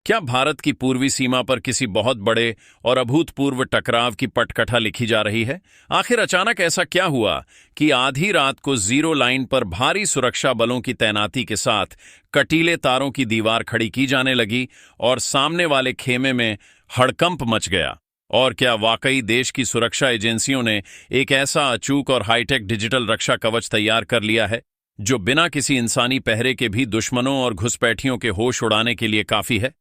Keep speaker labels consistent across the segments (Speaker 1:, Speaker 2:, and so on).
Speaker 1: क्या भारत की पूर्वी सीमा पर किसी बहुत बड़े और अभूतपूर्व टकराव की पटकथा लिखी जा रही है? आखिर अचानक ऐसा क्या हुआ कि आधी रात को जीरो लाइन पर भारी सुरक्षा बलों की तैनाती के साथ कटीले तारों की दीवार खड़ी की जाने लगी और सामने वाले खेमे में हड़कंप मच गया? और क्या वाकई देश की सुरक्षा एजेंसियों ने एक ऐसा अचूक और हाईटेक डिजिटल रक्षा कवच तैयार कर लिया है जो बिना किसी इंसानी पहरे के भी दुश्मनों और घुसपैठियों के होश उड़ाने के लिए काफी है?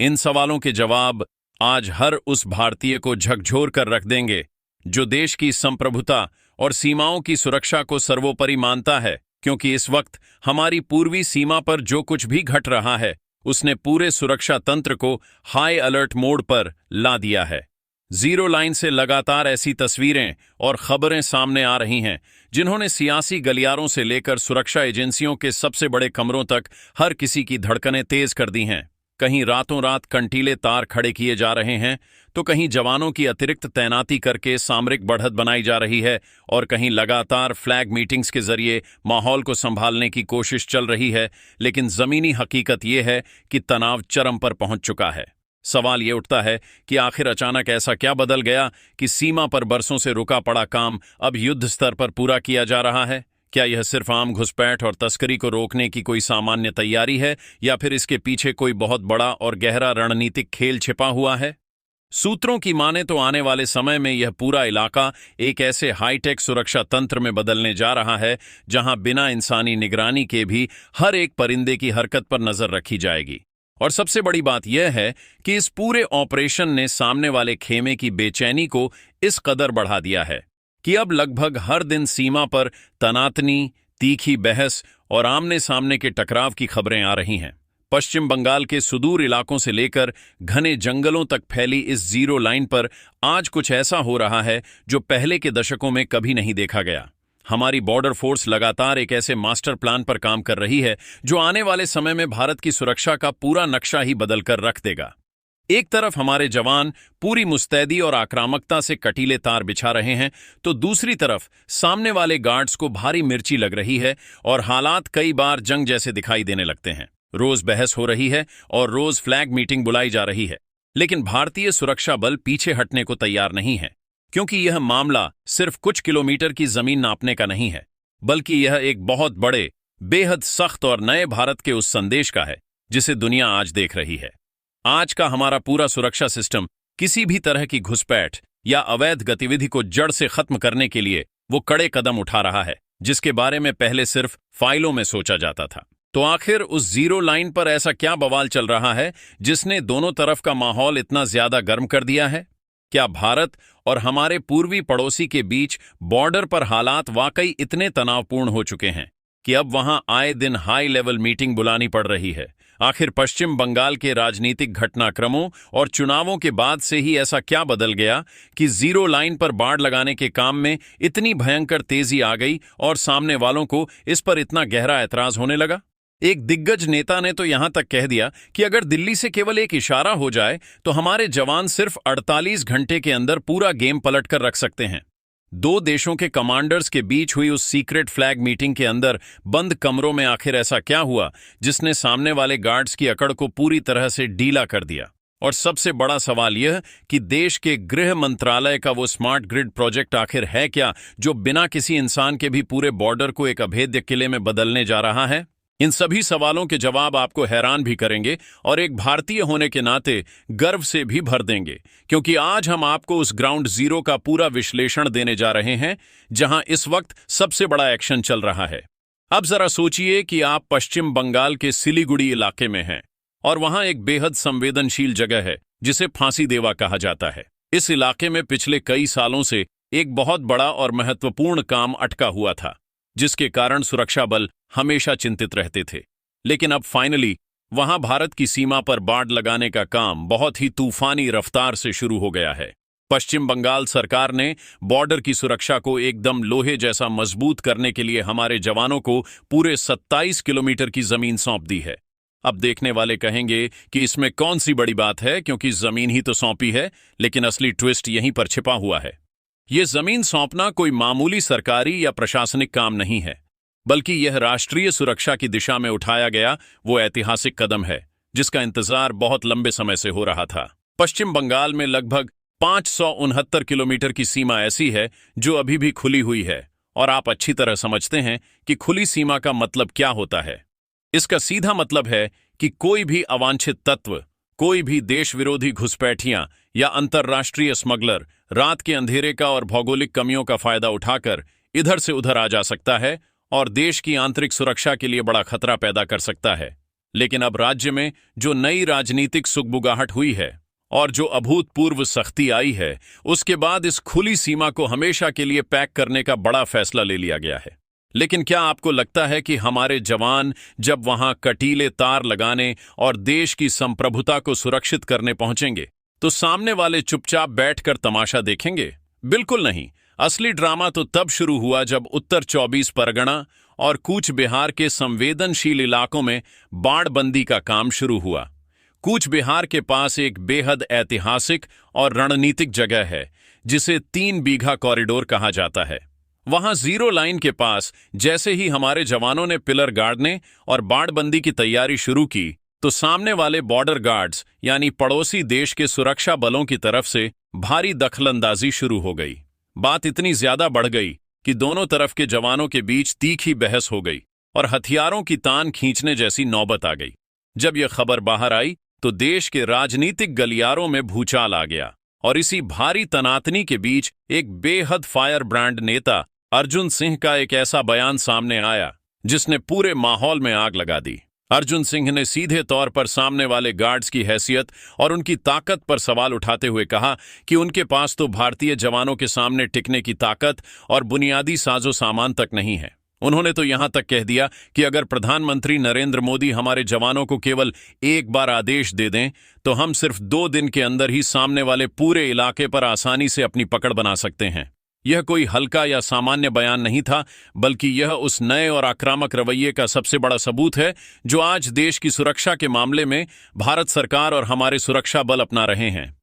Speaker 1: इन सवालों के जवाब आज हर उस भारतीय को झकझोर कर रख देंगे जो देश की संप्रभुता और सीमाओं की सुरक्षा को सर्वोपरि मानता है, क्योंकि इस वक्त हमारी पूर्वी सीमा पर जो कुछ भी घट रहा है उसने पूरे सुरक्षा तंत्र को हाई अलर्ट मोड पर ला दिया है। जीरो लाइन से लगातार ऐसी तस्वीरें और खबरें सामने आ रही हैं जिन्होंने सियासी गलियारों से लेकर सुरक्षा एजेंसियों के सबसे बड़े कमरों तक हर किसी की धड़कनें तेज कर दी हैं। कहीं रातों रात कंटीले तार खड़े किए जा रहे हैं, तो कहीं जवानों की अतिरिक्त तैनाती करके सामरिक बढ़त बनाई जा रही है और कहीं लगातार फ्लैग मीटिंग्स के जरिए माहौल को संभालने की कोशिश चल रही है। लेकिन जमीनी हकीकत यह है कि तनाव चरम पर पहुंच चुका है। सवाल ये उठता है कि आखिर अचानक ऐसा क्या बदल गया कि सीमा पर बरसों से रुका पड़ा काम अब युद्ध स्तर पर पूरा किया जा रहा है? क्या यह सिर्फ आम घुसपैठ और तस्करी को रोकने की कोई सामान्य तैयारी है, या फिर इसके पीछे कोई बहुत बड़ा और गहरा रणनीतिक खेल छिपा हुआ है? सूत्रों की माने तो आने वाले समय में यह पूरा इलाका एक ऐसे हाईटेक सुरक्षा तंत्र में बदलने जा रहा है जहां बिना इंसानी निगरानी के भी हर एक परिंदे की हरकत पर नजर रखी जाएगी। और सबसे बड़ी बात यह है कि इस पूरे ऑपरेशन ने सामने वाले खेमे की बेचैनी को इस कदर बढ़ा दिया है कि अब लगभग हर दिन सीमा पर तनातनी, तीखी बहस और आमने सामने के टकराव की खबरें आ रही हैं। पश्चिम बंगाल के सुदूर इलाकों से लेकर घने जंगलों तक फैली इस जीरो लाइन पर आज कुछ ऐसा हो रहा है जो पहले के दशकों में कभी नहीं देखा गया। हमारी बॉर्डर फोर्स लगातार एक ऐसे मास्टर प्लान पर काम कर रही है जो आने वाले समय में भारत की सुरक्षा का पूरा नक्शा ही बदल कर रख देगा। एक तरफ हमारे जवान पूरी मुस्तैदी और आक्रामकता से कटीले तार बिछा रहे हैं, तो दूसरी तरफ सामने वाले गार्ड्स को भारी मिर्ची लग रही है और हालात कई बार जंग जैसे दिखाई देने लगते हैं। रोज बहस हो रही है और रोज फ्लैग मीटिंग बुलाई जा रही है, लेकिन भारतीय सुरक्षा बल पीछे हटने को तैयार नहीं है, क्योंकि यह मामला सिर्फ कुछ किलोमीटर की जमीन नापने का नहीं है, बल्कि यह एक बहुत बड़े, बेहद सख्त और नए भारत के उस संदेश का है जिसे दुनिया आज देख रही है। आज का हमारा पूरा सुरक्षा सिस्टम किसी भी तरह की घुसपैठ या अवैध गतिविधि को जड़ से खत्म करने के लिए वो कड़े कदम उठा रहा है जिसके बारे में पहले सिर्फ फाइलों में सोचा जाता था। तो आखिर उस जीरो लाइन पर ऐसा क्या बवाल चल रहा है जिसने दोनों तरफ का माहौल इतना ज्यादा गर्म कर दिया है? क्या भारत और हमारे पूर्वी पड़ोसी के बीच बॉर्डर पर हालात वाकई इतने तनावपूर्ण हो चुके हैं कि अब वहां आए दिन हाई लेवल मीटिंग बुलानी पड़ रही है? आखिर पश्चिम बंगाल के राजनीतिक घटनाक्रमों और चुनावों के बाद से ही ऐसा क्या बदल गया कि जीरो लाइन पर बाड़ लगाने के काम में इतनी भयंकर तेजी आ गई और सामने वालों को इस पर इतना गहरा ऐतराज होने लगा? एक दिग्गज नेता ने तो यहां तक कह दिया कि अगर दिल्ली से केवल एक इशारा हो जाए तो हमारे जवान सिर्फ 48 घंटे के अंदर पूरा गेम पलट कर रख सकते हैं। दो देशों के कमांडर्स के बीच हुई उस सीक्रेट फ्लैग मीटिंग के अंदर बंद कमरों में आखिर ऐसा क्या हुआ जिसने सामने वाले गार्ड्स की अकड़ को पूरी तरह से ढीला कर दिया? और सबसे बड़ा सवाल यह कि देश के गृह मंत्रालय का वो स्मार्ट ग्रिड प्रोजेक्ट आखिर है क्या जो बिना किसी इंसान के भी पूरे बॉर्डर को एक अभेद्य किले में बदलने जा रहा है? इन सभी सवालों के जवाब आपको हैरान भी करेंगे और एक भारतीय होने के नाते गर्व से भी भर देंगे, क्योंकि आज हम आपको उस ग्राउंड जीरो का पूरा विश्लेषण देने जा रहे हैं जहां इस वक्त सबसे बड़ा एक्शन चल रहा है। अब जरा सोचिए कि आप पश्चिम बंगाल के सिलीगुड़ी इलाके में हैं और वहां एक बेहद संवेदनशील जगह है जिसे फांसी देवा कहा जाता है। इस इलाके में पिछले कई सालों से एक बहुत बड़ा और महत्वपूर्ण काम अटका हुआ था जिसके कारण सुरक्षा बल हमेशा चिंतित रहते थे। लेकिन अब फाइनली वहां भारत की सीमा पर बाड़ लगाने का काम बहुत ही तूफानी रफ्तार से शुरू हो गया है। पश्चिम बंगाल सरकार ने बॉर्डर की सुरक्षा को एकदम लोहे जैसा मजबूत करने के लिए हमारे जवानों को पूरे 27 किलोमीटर की जमीन सौंप दी है। अब देखने वाले कहेंगे कि इसमें कौन सी बड़ी बात है, क्योंकि जमीन ही तो सौंपी है, लेकिन असली ट्विस्ट यहीं पर छिपा हुआ है। यह जमीन सौंपना कोई मामूली सरकारी या प्रशासनिक काम नहीं है, बल्कि यह राष्ट्रीय सुरक्षा की दिशा में उठाया गया वो ऐतिहासिक कदम है जिसका इंतजार बहुत लंबे समय से हो रहा था। पश्चिम बंगाल में लगभग 569 किलोमीटर की सीमा ऐसी है जो अभी भी खुली हुई है, और आप अच्छी तरह समझते हैं कि खुली सीमा का मतलब क्या होता है। इसका सीधा मतलब है कि कोई भी अवांछित तत्व, कोई भी देश विरोधी घुसपैठियां या अंतर्राष्ट्रीय स्मगलर रात के अंधेरे का और भौगोलिक कमियों का फायदा उठाकर इधर से उधर आ जा सकता है और देश की आंतरिक सुरक्षा के लिए बड़ा खतरा पैदा कर सकता है। लेकिन अब राज्य में जो नई राजनीतिक सुगबुगाहट हुई है और जो अभूतपूर्व सख्ती आई है, उसके बाद इस खुली सीमा को हमेशा के लिए पैक करने का बड़ा फैसला ले लिया गया है। लेकिन क्या आपको लगता है कि हमारे जवान जब वहां कटीले तार लगाने और देश की संप्रभुता को सुरक्षित करने पहुंचेंगे तो सामने वाले चुपचाप बैठकर तमाशा देखेंगे? बिल्कुल नहीं। असली ड्रामा तो तब शुरू हुआ जब उत्तर 24 परगना और कूच बिहार के संवेदनशील इलाकों में बाड़बंदी का काम शुरू हुआ। कूच बिहार के पास एक बेहद ऐतिहासिक और रणनीतिक जगह है जिसे 3 बीघा कॉरिडोर कहा जाता है। वहां जीरो लाइन के पास जैसे ही हमारे जवानों ने पिलर गाड़ने और बाड़बंदी की तैयारी शुरू की तो सामने वाले बॉर्डर गार्ड्स यानी पड़ोसी देश के सुरक्षा बलों की तरफ से भारी दखलंदाजी शुरू हो गई। बात इतनी ज्यादा बढ़ गई कि दोनों तरफ के जवानों के बीच तीखी बहस हो गई और हथियारों की तान खींचने जैसी नौबत आ गई। जब यह खबर बाहर आई तो देश के राजनीतिक गलियारों में भूचाल आ गया और इसी भारी तनातनी के बीच एक बेहद फायर ब्रांड नेता अर्जुन सिंह का एक ऐसा बयान सामने आया जिसने पूरे माहौल में आग लगा दी। अर्जुन सिंह ने सीधे तौर पर सामने वाले गार्ड्स की हैसियत और उनकी ताकत पर सवाल उठाते हुए कहा कि उनके पास तो भारतीय जवानों के सामने टिकने की ताकत और बुनियादी साजो सामान तक नहीं है। उन्होंने तो यहां तक कह दिया कि अगर प्रधानमंत्री नरेंद्र मोदी हमारे जवानों को केवल एक बार आदेश दे दें तो हम सिर्फ 2 दिन के अंदर ही सामने वाले पूरे इलाके पर आसानी से अपनी पकड़ बना सकते हैं। यह कोई हल्का या सामान्य बयान नहीं था, बल्कि यह उस नए और आक्रामक रवैये का सबसे बड़ा सबूत है जो आज देश की सुरक्षा के मामले में भारत सरकार और हमारे सुरक्षा बल अपना रहे हैं।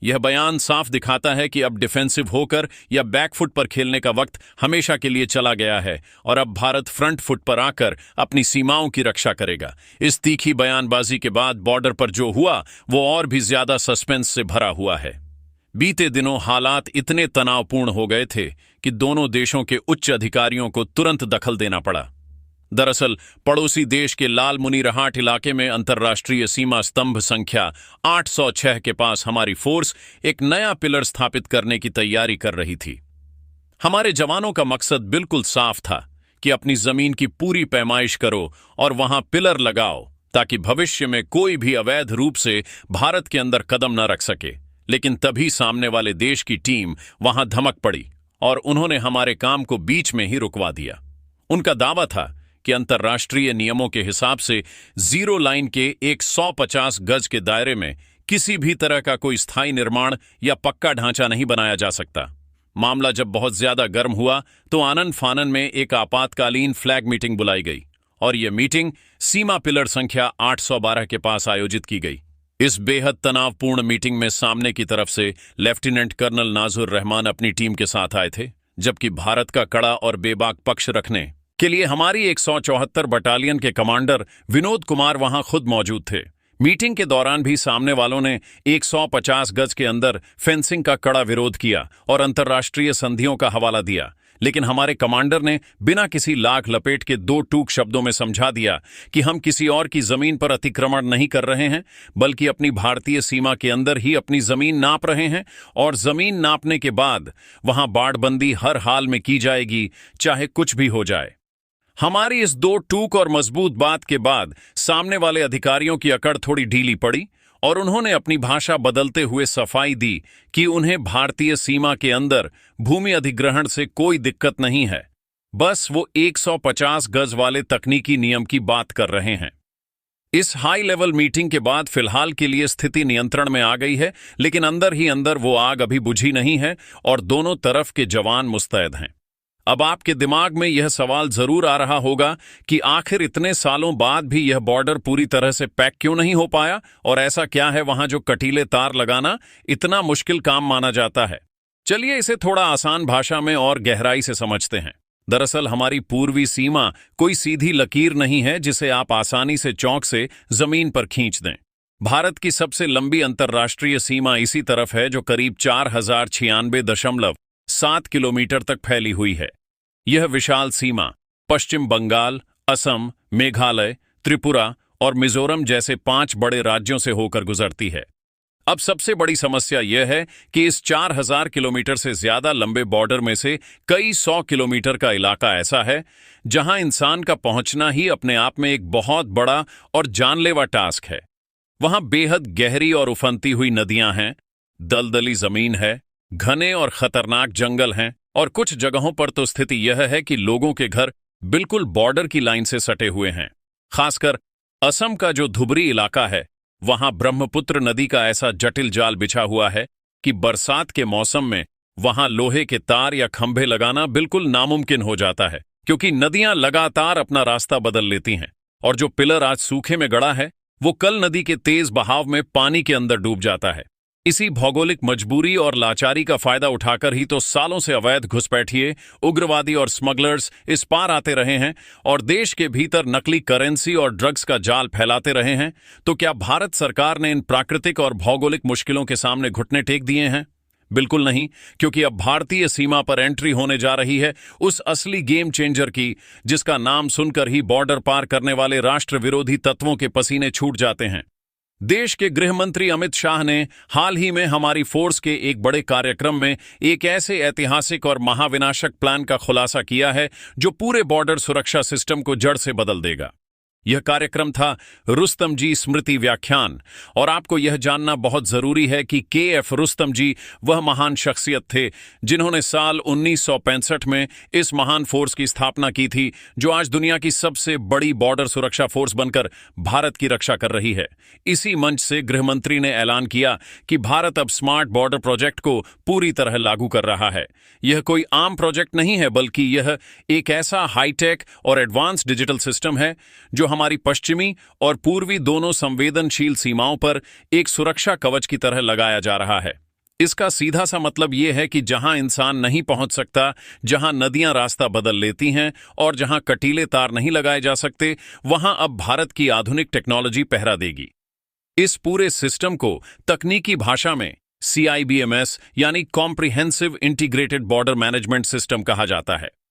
Speaker 1: यह बयान साफ दिखाता है कि अब डिफेंसिव होकर या बैकफुट पर खेलने का वक्त हमेशा के लिए चला गया है और अब भारत फ्रंट फुट पर आकर अपनी सीमाओं की रक्षा करेगा। इस तीखी बयानबाजी के बाद बॉर्डर पर जो हुआ वो और भी ज्यादा सस्पेंस से भरा हुआ है। बीते दिनों हालात इतने तनावपूर्ण हो गए थे कि दोनों देशों के उच्च अधिकारियों को तुरंत दखल देना पड़ा। दरअसल पड़ोसी देश के लालमुनीरहाट इलाके में अंतर्राष्ट्रीय सीमा स्तंभ संख्या 806 के पास हमारी फोर्स एक नया पिलर स्थापित करने की तैयारी कर रही थी। हमारे जवानों का मकसद बिल्कुल साफ था कि अपनी जमीन की पूरी पैमाइश करो और वहां पिलर लगाओ ताकि भविष्य में कोई भी अवैध रूप से भारत के अंदर कदम न रख सके। लेकिन तभी सामने वाले देश की टीम वहां धमक पड़ी और उन्होंने हमारे काम को बीच में ही रुकवा दिया। उनका दावा था कि अंतर्राष्ट्रीय नियमों के हिसाब से जीरो लाइन के 150 गज के दायरे में किसी भी तरह का कोई स्थायी निर्माण या पक्का ढांचा नहीं बनाया जा सकता। मामला जब बहुत ज्यादा गर्म हुआ तो आनन फानन में एक आपातकालीन फ्लैग मीटिंग बुलाई गई और यह मीटिंग सीमा पिलर संख्या 812 के पास आयोजित की गई। इस बेहद तनावपूर्ण मीटिंग में सामने की तरफ से लेफ्टिनेंट कर्नल नाजुर रहमान अपनी टीम के साथ आए थे, जबकि भारत का कड़ा और बेबाक पक्ष रखने के लिए हमारी 174 बटालियन के कमांडर विनोद कुमार वहां खुद मौजूद थे। मीटिंग के दौरान भी सामने वालों ने 150 गज के अंदर फेंसिंग का कड़ा विरोध किया और अंतर्राष्ट्रीय संधियों का हवाला दिया, लेकिन हमारे कमांडर ने बिना किसी लाग लपेट के 2 टूक शब्दों में समझा दिया कि हम किसी और की जमीन पर अतिक्रमण नहीं कर रहे हैं, बल्कि अपनी भारतीय सीमा के अंदर ही अपनी जमीन नाप रहे हैं और जमीन नापने के बाद वहां बाड़बंदी हर हाल में की जाएगी, चाहे कुछ भी हो जाए। हमारी इस 2 टूक और मजबूत बात के बाद सामने वाले अधिकारियों की अकड़ थोड़ी ढीली पड़ी और उन्होंने अपनी भाषा बदलते हुए सफाई दी कि उन्हें भारतीय सीमा के अंदर भूमि अधिग्रहण से कोई दिक्कत नहीं है, बस वो 150 गज वाले तकनीकी नियम की बात कर रहे हैं। इस हाई लेवल मीटिंग के बाद फिलहाल के लिए स्थिति नियंत्रण में आ गई है, लेकिन अंदर ही अंदर वो आग अभी बुझी नहीं है और दोनों तरफ के जवान मुस्तैद हैं। अब आपके दिमाग में यह सवाल जरूर आ रहा होगा कि आखिर इतने सालों बाद भी यह बॉर्डर पूरी तरह से पैक क्यों नहीं हो पाया और ऐसा क्या है वहां जो कटीले तार लगाना इतना मुश्किल काम माना जाता है। चलिए इसे थोड़ा आसान भाषा में और गहराई से समझते हैं। दरअसल हमारी पूर्वी सीमा कोई सीधी लकीर नहीं है जिसे आप आसानी से चौक से जमीन पर खींच दें। भारत की सबसे लंबी अंतर्राष्ट्रीय सीमा इसी तरफ है, जो करीब 4096.7 किलोमीटर तक फैली हुई है। यह विशाल सीमा पश्चिम बंगाल, असम, मेघालय, त्रिपुरा और मिजोरम जैसे 5 बड़े राज्यों से होकर गुजरती है। अब सबसे बड़ी समस्या यह है कि इस 4000 किलोमीटर से ज्यादा लंबे बॉर्डर में से कई 100 किलोमीटर का इलाका ऐसा है जहां इंसान का पहुंचना ही अपने आप में एक बहुत बड़ा और जानलेवा टास्क है। वहां बेहद गहरी और उफनती हुई नदियां हैं, दलदली जमीन है, घने और खतरनाक जंगल हैं, और कुछ जगहों पर तो स्थिति यह है कि लोगों के घर बिल्कुल बॉर्डर की लाइन से सटे हुए हैं। खासकर असम का जो धुबरी इलाका है, वहां ब्रह्मपुत्र नदी का ऐसा जटिल जाल बिछा हुआ है कि बरसात के मौसम में वहां लोहे के तार या खंभे लगाना बिल्कुल नामुमकिन हो जाता है, क्योंकि नदियां लगातार अपना रास्ता बदल लेती हैं और जो पिलर आज सूखे में गड़ा है वो कल नदी के तेज बहाव में पानी के अंदर डूब जाता है। इसी भौगोलिक मजबूरी और लाचारी का फायदा उठाकर ही तो सालों से अवैध घुसपैठिए, उग्रवादी और स्मगलर्स इस पार आते रहे हैं और देश के भीतर नकली करेंसी और ड्रग्स का जाल फैलाते रहे हैं। तो क्या भारत सरकार ने इन प्राकृतिक और भौगोलिक मुश्किलों के सामने घुटने टेक दिए हैं? बिल्कुल नहीं, क्योंकि अब भारतीय सीमा पर एंट्री होने जा रही है उस असली गेम चेंजर की, जिसका नाम सुनकर ही बॉर्डर पार करने वाले राष्ट्र विरोधी तत्वों के पसीने छूट जाते हैं। देश के गृह मंत्री अमित शाह ने हाल ही में हमारी फोर्स के एक बड़े कार्यक्रम में एक ऐसे ऐतिहासिक और महाविनाशक प्लान का खुलासा किया है जो पूरे बॉर्डर सुरक्षा सिस्टम को जड़ से बदल देगा। यह कार्यक्रम था रुस्तम जी स्मृति व्याख्यान, और आपको यह जानना बहुत जरूरी है कि के.एफ. रुस्तम जी वह महान शख्सियत थे जिन्होंने साल 1965 में इस महान फोर्स की स्थापना की थी, जो आज दुनिया की सबसे बड़ी बॉर्डर सुरक्षा फोर्स बनकर भारत की रक्षा कर रही है। इसी मंच से गृह मंत्री ने ऐलान किया कि भारत अब स्मार्ट बॉर्डर प्रोजेक्ट को पूरी तरह लागू कर रहा है। यह कोई आम प्रोजेक्ट नहीं है, बल्कि यह एक ऐसा हाईटेक और एडवांस डिजिटल सिस्टम है जो हमारी पश्चिमी और पूर्वी दोनों संवेदनशील सीमाओं पर एक सुरक्षा कवच की तरह लगाया जा रहा है। इसका सीधा सा मतलब यह है कि जहां इंसान नहीं पहुंच सकता, जहां नदियां रास्ता बदल लेती हैं और जहां कटीले तार नहीं लगाए जा सकते, वहां अब भारत की आधुनिक टेक्नोलॉजी पहरा देगी। इस पूरे सिस्टम को तकनीकी भाषा में CIBMS यानी comprehensive integrated border management system कहा जाता है।